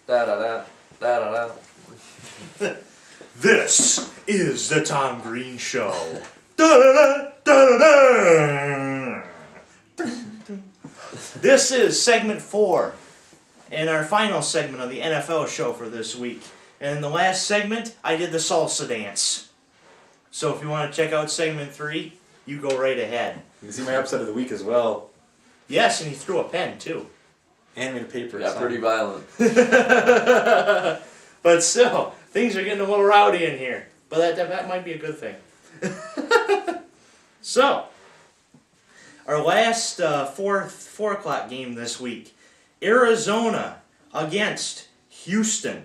Da-da-da. Da-da-da. This is the Tom Green Show. Da-da-da, da-da-da. This is segment 4, and our final segment of the NFL show for this week. And in the last segment, I did the salsa dance. So if you want to check out segment 3, you go right ahead. You can see my upset of the week as well. Yes, and he threw a pen, too. And made a paper. Got pretty violent. But still, things are getting a little rowdy in here. But that might be a good thing. So, our last 4 o'clock game this week. Arizona against Houston.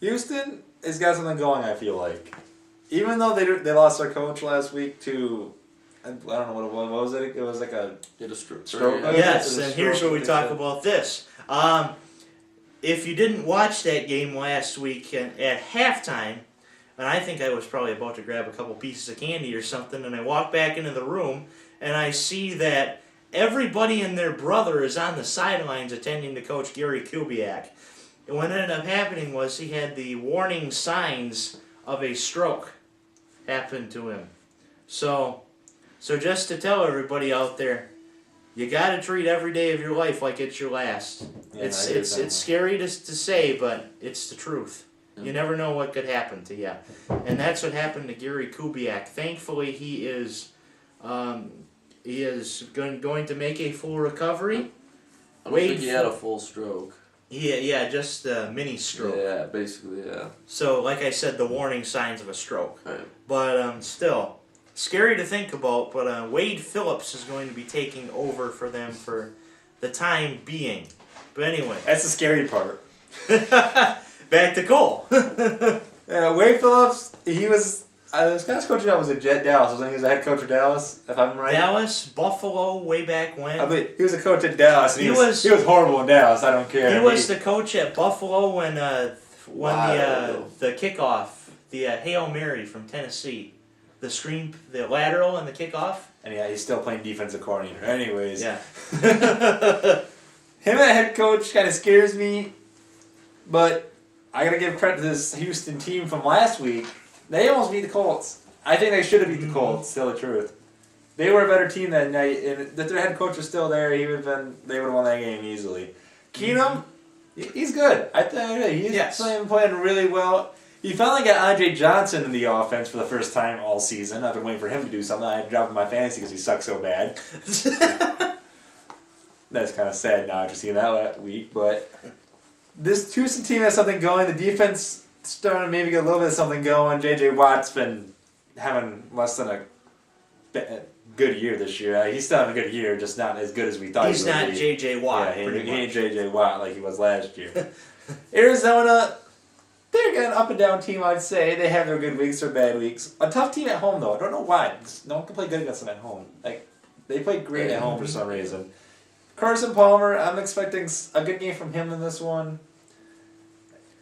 Houston has got something going, I feel like. Even though they lost their coach last week to, I don't know what it was. What was it? It was like a Stroke. Yes, and here's where we talk about this. If you didn't watch that game last week at halftime, and I think I was probably about to grab a couple pieces of candy or something, and I walk back into the room, and I see that everybody and their brother is on the sidelines attending to Coach Gary Kubiak. And what ended up happening was he had the warning signs of a stroke happen to him. So just to tell everybody out there, you got to treat every day of your life like it's your last. Yeah, It's scary to say, but it's the truth. You never know what could happen to you, and that's what happened to Gary Kubiak. Thankfully, he is going to make a full recovery. I don't think he had a full stroke. Yeah, just a mini stroke. Yeah, basically, yeah. So, like I said, the warning signs of a stroke. Right. But still, scary to think about. But Wade Phillips is going to be taking over for them for the time being. But anyway, That's the scary part. back to Cole. Wade Phillips, he was. His last coach job was at Dallas. I think he was the head coach of Dallas, if I'm right. Dallas, Buffalo, way back when. I mean, he was a coach at Dallas. And he was horrible in Dallas. I don't care. He was the coach at Buffalo when the kickoff, the Hail Mary from Tennessee, the lateral and the kickoff. And yeah, he's still playing defensive coordinator. Anyways, Yeah. him as head coach kind of scares me, but I gotta give credit to this Houston team from last week. They almost beat the Colts. I think they should have beat the Colts. Tell the truth, they were a better team that night, and if their head coach was still there, they would have won that game easily. Keenum, he's good. I think he's playing really well. He finally got Andre Johnson in the offense for the first time all season. I've been waiting for him to do something. I dropped him in my fantasy because he sucks so bad. That's kind of sad now after seeing that week, but this Houston team has something going. The defense starting to maybe get a little bit of something going. J.J. Watt's been having less than a good year this year. He's still having a good year, just not as good as we thought He's he would be. not J.J. Watt. Yeah, he ain't J.J. Watt like he was last year. Arizona, they're an up and down team, I'd say. They have their good weeks or bad weeks. A tough team at home, though. I don't know why. No one can play good against them at home. Like, they play great at home for some reason. Carson Palmer, I'm expecting a good game from him in this one.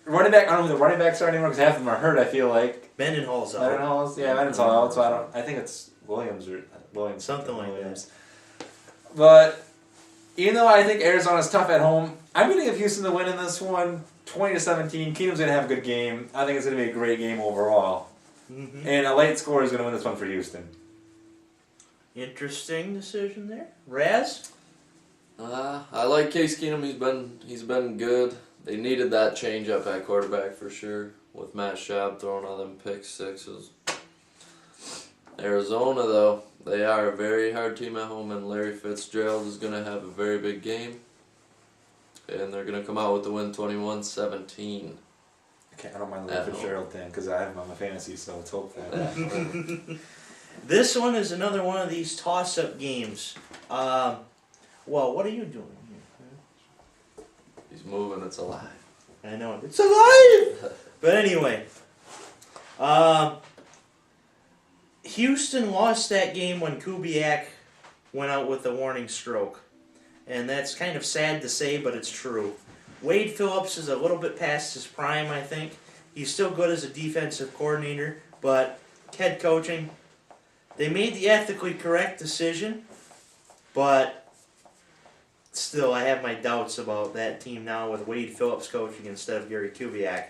Running back, I don't know who the running backs are anymore because half of them are hurt, I feel like. Mendenhall's out. Mendenhall's out, so I think it's Williams. Something like that. But, even though I think Arizona's tough at home, I'm going to give Houston the win in this one, 20-17. Keenum's going to have a good game. I think it's going to be a great game overall. Mm-hmm. And a late score is going to win this one for Houston. Interesting decision there. Raz? I like Case Keenum. He's been good. They needed that change up at quarterback for sure, with Matt Schaub throwing all them pick sixes. Arizona, though, they are a very hard team at home, and Larry Fitzgerald is going to have a very big game. And they're going to come out with the win 21-17. Okay, I don't mind the Fitzgerald thing, because I have him on my fantasy, so let's hope that. This one is another one of these toss-up games. Well, what are you doing here? He's moving, it's alive. I know, it's alive! But anyway, Houston lost that game when Kubiak went out with a warning stroke. And that's kind of sad to say, but it's true. Wade Phillips is a little bit past his prime, I think. He's still good as a defensive coordinator, but head coaching, they made the ethically correct decision, but still, I have my doubts about that team now with Wade Phillips coaching instead of Gary Kubiak.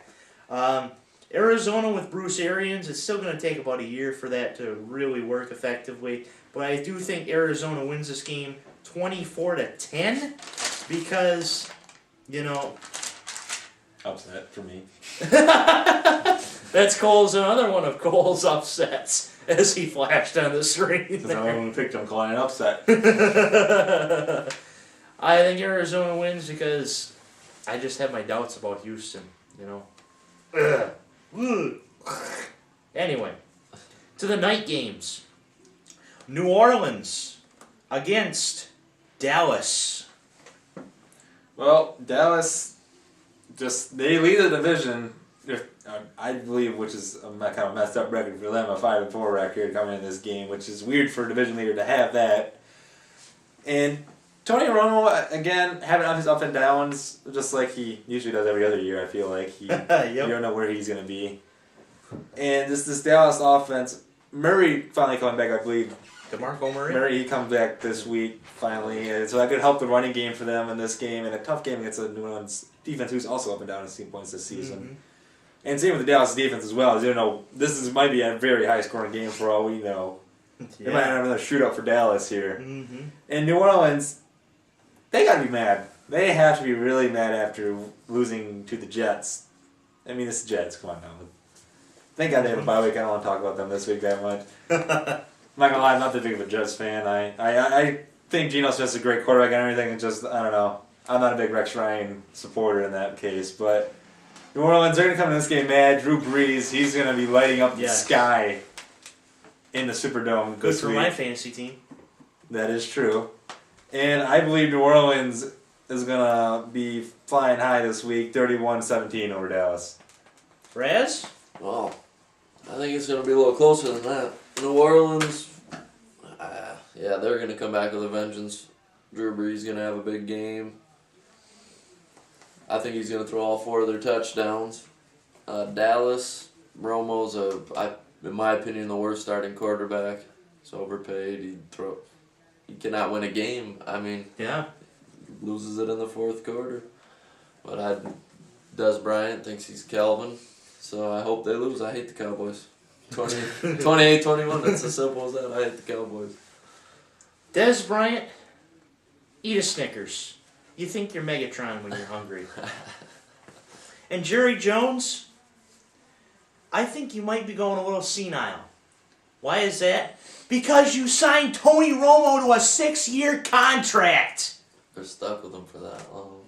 Arizona with Bruce Arians, it's still going to take about a year for that to really work effectively. But I do think Arizona wins this game 24-10 because, Upset for me. that's Cole's another one of Cole's upsets as he flashed on the screen. Because I'm the one who picked him calling it upset. I think Arizona wins because I just have my doubts about Houston, Ugh. Ugh. Anyway, to the night games. New Orleans against Dallas. Well, Dallas, they lead the division, I believe, which is a kind of messed up record for them, a 5-4 record coming in this game, which is weird for a division leader to have that. And Tony Romo, again, having his up and downs, just like he usually does every other year, I feel like. You don't know where he's going to be. And this Dallas offense, Murray finally coming back, I believe. DeMarco Murray? Murray, he comes back this week, finally. And so that could help the running game for them in this game, and a tough game against the New Orleans defense, who's also up and down in points this season. Mm-hmm. And same with the Dallas defense as well. This might be a very high-scoring game for all we know. They might have another shootout for Dallas here. Mm-hmm. And New Orleans, they got to be mad. They have to be really mad after losing to the Jets. I mean, it's the Jets. Come on now. Thank God they have a bye week. I don't want to talk about them this week that much. I'm not going to lie, I'm not that big of a Jets fan. I think Geno Smith's a great quarterback and everything. It's just, I don't know. I'm not a big Rex Ryan supporter in that case. But New Orleans, they're going to come in this game mad. Drew Brees, he's going to be lighting up the sky in the Superdome Good this for week. my fantasy team. That is true. And I believe New Orleans is going to be flying high this week, 31-17 over Dallas. Raz? Well, I think it's going to be a little closer than that. New Orleans, they're going to come back with a vengeance. Drew Brees going to have a big game. I think he's going to throw all 4 of their touchdowns. Dallas, Romo's in my opinion, the worst starting quarterback. He's overpaid. He cannot win a game. I mean, loses it in the fourth quarter. But Des Bryant thinks he's Calvin, so I hope they lose. I hate the Cowboys. 28-21, that's as simple as that. I hate the Cowboys. Des Bryant, eat a Snickers. You think you're Megatron when you're hungry. And Jerry Jones, I think you might be going a little senile. Why is that? Because you signed Tony Romo to a 6-year contract. They're stuck with him for that long.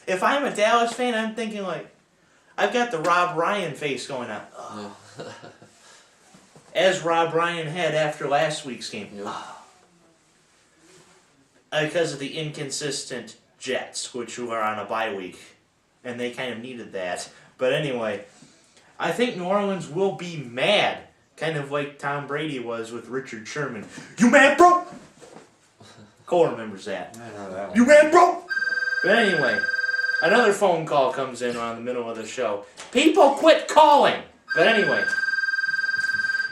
If I'm a Dallas fan, I'm thinking like, I've got the Rob Ryan face going on. Yeah. As Rob Ryan had after last week's game. Yep. Because of the inconsistent Jets, which are on a bye week. And they kind of needed that. But anyway, I think New Orleans will be mad. Kind of like Tom Brady was with Richard Sherman. You mad, bro? Cole remembers that. I know that one. You mad, bro? But anyway, another phone call comes in around the middle of the show. People quit calling. But anyway,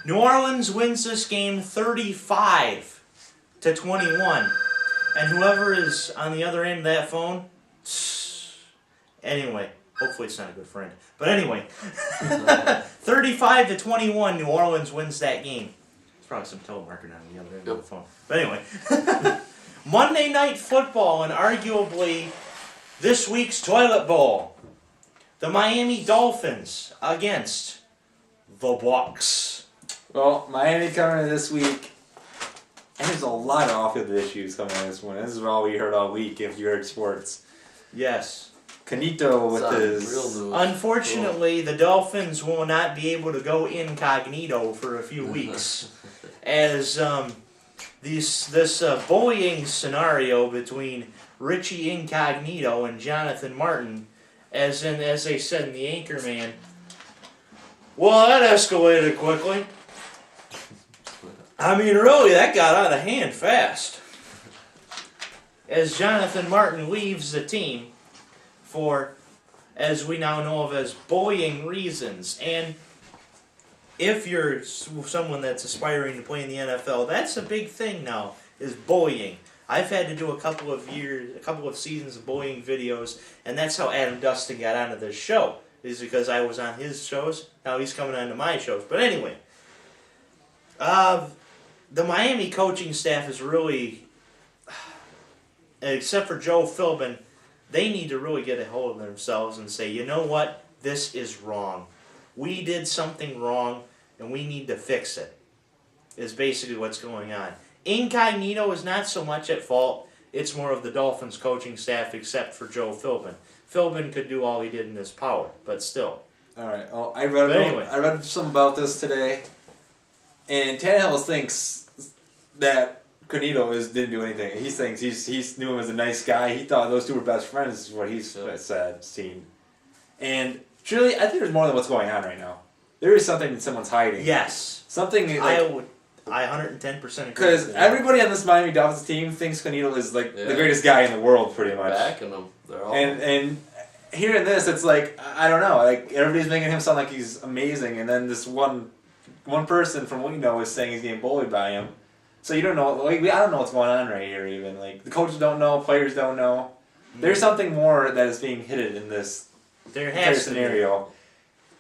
New Orleans wins this game 35-21. And whoever is on the other end of that phone, anyway, hopefully it's not a good friend. But anyway, 35-21, New Orleans wins that game. There's probably some telemarketer on the other end of the phone. But anyway, Monday Night Football and arguably this week's Toilet Bowl. The Miami Dolphins against the Bucs. Well, Miami coming in this week, and there's a lot of off-field issues coming in this one. This is all we heard all week if you heard sports. Yes. Canito with Sounds his... real news. Unfortunately, the Dolphins will not be able to go incognito for a few weeks, as this bullying scenario between Richie Incognito and Jonathan Martin, as they said in the Anchorman. Well, that escalated quickly. I mean, really, that got out of hand fast. As Jonathan Martin leaves the team for, as we now know of as bullying reasons. And if you're someone that's aspiring to play in the NFL, that's a big thing now, is bullying. I've had to do a couple of seasons of bullying videos, and that's how Adam Dustin got onto this show. Is because I was on his shows. Now he's coming onto my shows. But anyway, the Miami coaching staff is really, except for Joe Philbin, they need to really get a hold of themselves and say, you know what, this is wrong. We did something wrong, and we need to fix it. Is basically what's going on. Incognito is not so much at fault. It's more of the Dolphins coaching staff, except for Joe Philbin. Philbin could do all he did in his power, but still. All right. Well, I read some about this today, and Tannehill thinks that Cognito didn't do anything. He thinks he knew him as a nice guy. He thought those two were best friends. Is what he's seen. And truly, I think there's more than what's going on right now. There is something that someone's hiding. Yes. Something. I 110% agree. Because everybody on this Miami Dolphins team thinks Cognito is the greatest guy in the world, pretty much. Backing him. They're all. And hearing this, it's like, I don't know. Like, everybody's making him sound like he's amazing, and then this one person from what we know is saying he's getting bullied by him. So you don't know. Like, I don't know what's going on right here. Even like the coaches don't know, players don't know. There's something more that is being hidden in this entire scenario.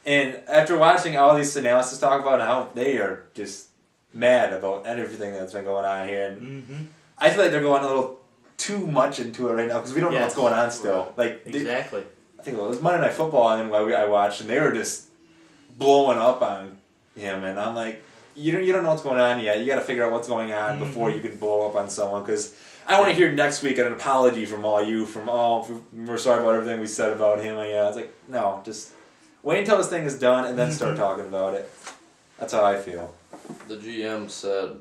And after watching all these analysts talk about how they are just mad about everything that's been going on here, and I feel like they're going a little too much into it right now because we don't know what's going on still. Like exactly. I think it was Monday Night Football, and I watched, and they were just blowing up on him, and I'm like, you don't know what's going on yet. You got to figure out what's going on before you can blow up on someone. Because I want to hear next week an apology from all you, we're sorry about everything we said about him. And yeah, it's like, no, just wait until this thing is done and then start talking about it. That's how I feel. The GM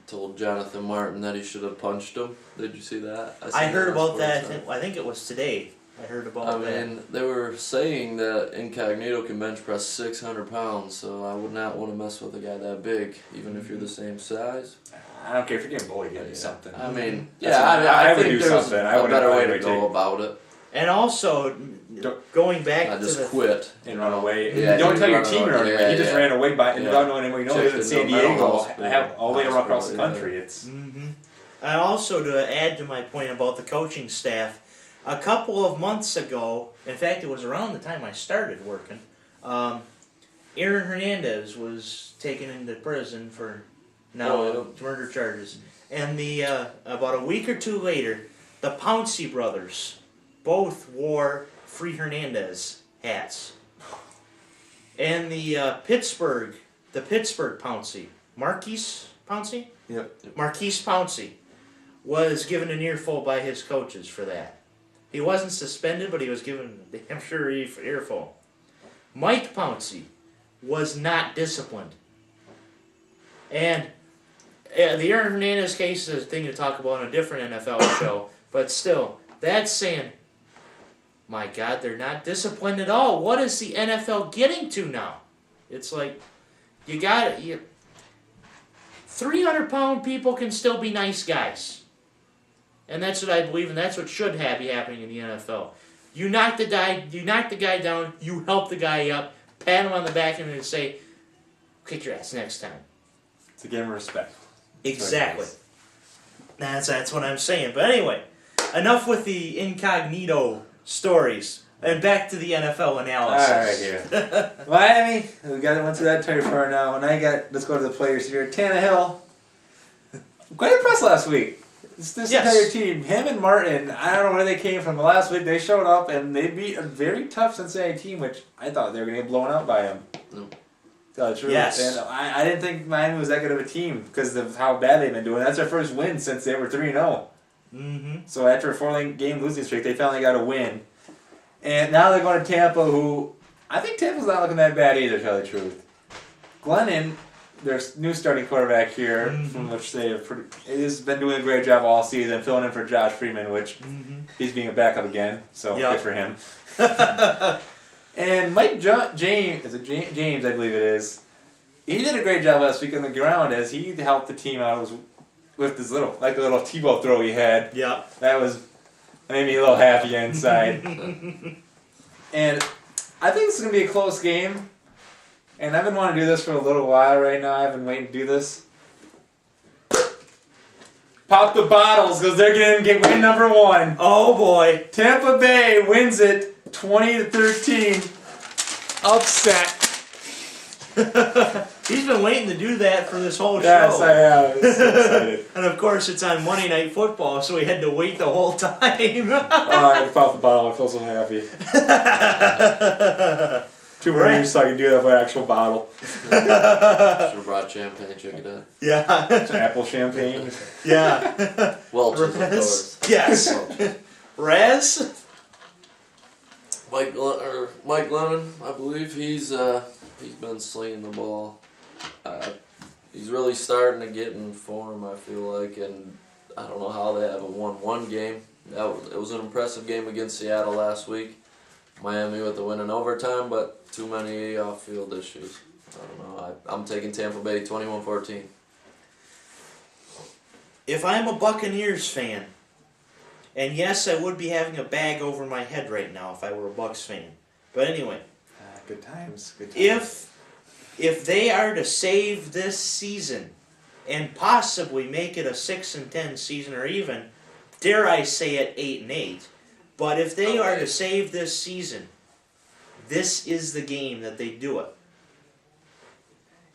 told Jonathan Martin that he should have punched him. Did you see that? I heard about that. I think it was today. I heard about that. I mean, they were saying that Incognito can bench press 600 pounds, so I would not want to mess with a guy that big, even if you're the same size. I don't care if you're getting bullied, you gotta do something. I mean, I would think do there's something. a better way to go about it. And also, going back to the quit and run away. Yeah, Don't tell your team to run away. away. He just ran away without knowing anybody. He lives in Checked San into a mental Diego, hospital. all the way across the country. It's And also, to add to my point about the coaching staff, a couple of months ago, in fact, it was around the time I started working, Aaron Hernandez was taken into prison for murder charges. And about a week or two later, the Pouncey brothers both wore Free Hernandez hats. And the Pittsburgh Pouncey, Marquise Pouncey? Yep. Marquise Pouncey was given an earful by his coaches for that. He wasn't suspended, but he was given a damn sure earful. Mike Pouncey was not disciplined. And the Aaron Hernandez case is a thing to talk about on a different NFL show, but still, that's saying, my God, they're not disciplined at all. What is the NFL getting to now? It's like, 300-pound people can still be nice guys. And that's what I believe, and that's what should be happening in the NFL. You knock the guy down, you help the guy up, pat him on the back, and then say, kick your ass next time. To give him respect. Exactly. That's what I'm saying. But anyway, enough with the incognito stories, and back to the NFL analysis. All right, here. Miami, went through that territory now, and let's go to the players here. Tannehill, quite impressed last week. This entire team, him and Martin, I don't know where they came from. Last week they showed up and they beat a very tough Cincinnati team, which I thought they were going to get blown out by him. No. Tell the truth. Yes. And I didn't think Miami was that good of a team because of how bad they've been doing. That's their first win since they were 3-0. So after a 4-game losing streak, they finally got a win. And now they're going to Tampa, who I think Tampa's not looking that bad either, to tell the truth. Glennon, their new starting quarterback here, from which has been doing a great job all season, filling in for Josh Freeman, which he's being a backup again, so good for him. And Mike James, James, I believe it is, he did a great job last week on the ground as he helped the team out with this little Tebow throw he had. Yeah. That made me a little happy inside. And I think this is going to be a close game. And I've been wanting to do this for a little while right now. I've been waiting to do this. Pop the bottles because they're going to get win number 1. Oh boy. Tampa Bay wins it 20-13. Upset. He's been waiting to do that for this whole Yes, show. I am. I'm so excited. And of course, it's on Monday Night Football, so we had to wait the whole time. Oh, I popped the bottle. I feel so happy. 2 more years so I can do that with an actual bottle. Should have brought champagne, check it out. Yeah. Some apple champagne. Yeah. Welch's, of Res? course. Yes. Welch's. Res? Mike Lennon, I believe he's been slinging the ball. He's really starting to get in form, I feel like, and I don't know how they have a 1-1 game. It was an impressive game against Seattle last week. Miami with the win in overtime, but too many off-field issues. I don't know. I'm taking Tampa Bay 21-14. If I'm a Buccaneers fan, and yes, I would be having a bag over my head right now if I were a Bucs fan. But anyway, Good times. Good times. if they are to save this season and possibly make it a 6-10 season, or even, dare I say it, 8-8, but if they are to save this season, this is the game that they do it.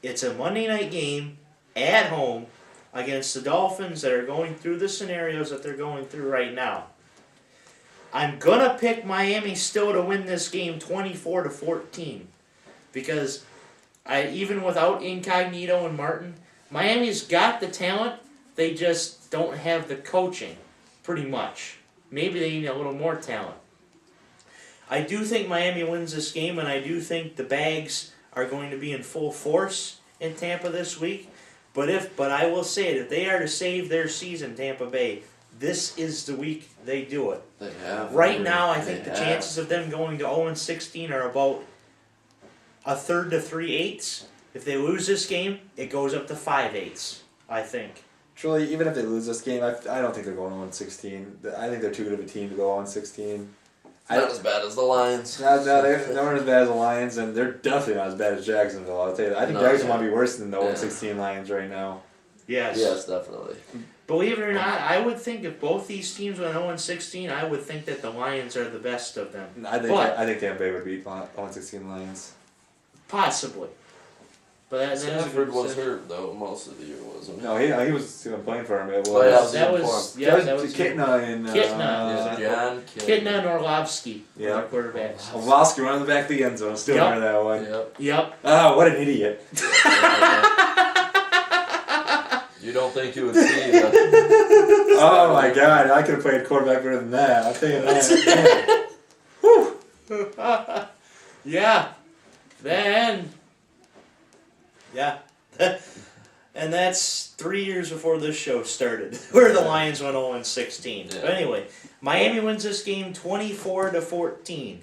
It's a Monday night game at home against the Dolphins that are going through the scenarios that they're going through right now. I'm gonna pick Miami still to win this game 24-14 because even without Incognito and Martin, Miami's got the talent. They just don't have the coaching, pretty much. Maybe they need a little more talent. I do think Miami wins this game, and I do think the Bags are going to be in full force in Tampa this week. But I will say it, if they are to save their season, Tampa Bay, this is the week they do it. They have. Right now, I think They the have. chances of them going to 0-16 are about 1/3 to 3/8. If they lose this game, it goes up to 5/8, I think. Truly, even if they lose this game, I don't think they're going 1-16. I think they're too good of a team to go 1-16. Not as bad as the Lions. They weren't as bad as the Lions, and they're definitely not as bad as Jacksonville. I'll tell you that. I think No, Jacksonville yeah. might be worse than the Yeah. 1-16 Lions right now. Yes. Yes, definitely. Believe it or not, I would think if both these teams went 0-16, I would think that the Lions are the best of them. I think Tampa Bay would beat 1-16 Lions. Possibly. But that is a Stafford good was decision. hurt though most of the year, wasn't he? No, he was playing for him. It was, Oh, yeah, That was Kitna and Kitna. John Kitna and Orlovsky were Yeah. our quarterbacks. Ovosky running the back of the end zone. Still Yep. remember that one. Yep. Yep. Oh, what an idiot. You don't think you would see that? Oh my god, I could have played quarterback better than that. I'll tell you that. Yeah. Then. Yeah. And that's 3 years before this show started, where the Lions went 0-16. Yeah. But anyway, Miami wins this game 24-14.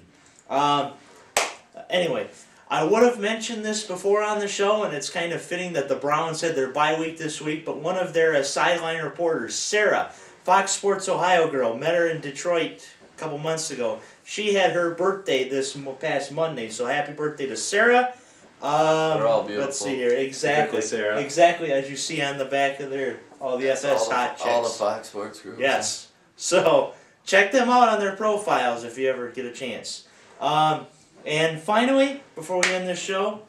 Anyway, I would have mentioned this before on the show, and it's kind of fitting that the Browns had their bye week this week, but one of their sideline reporters, Sarah, Fox Sports Ohio girl, met her in Detroit a couple months ago. She had her birthday this past Monday, so happy birthday to Sarah. They're all beautiful. Let's see here. Exactly. Sarah. Exactly as you see on the back of their all the FS hot chicks. All the Fox Sports groups. Yes. So check them out on their profiles if you ever get a chance. And finally, before we end this show,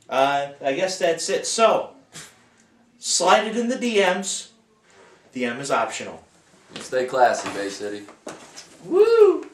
I guess that's it. So slide it in the DMs. DM is optional. You stay classy, Bay City. Woo!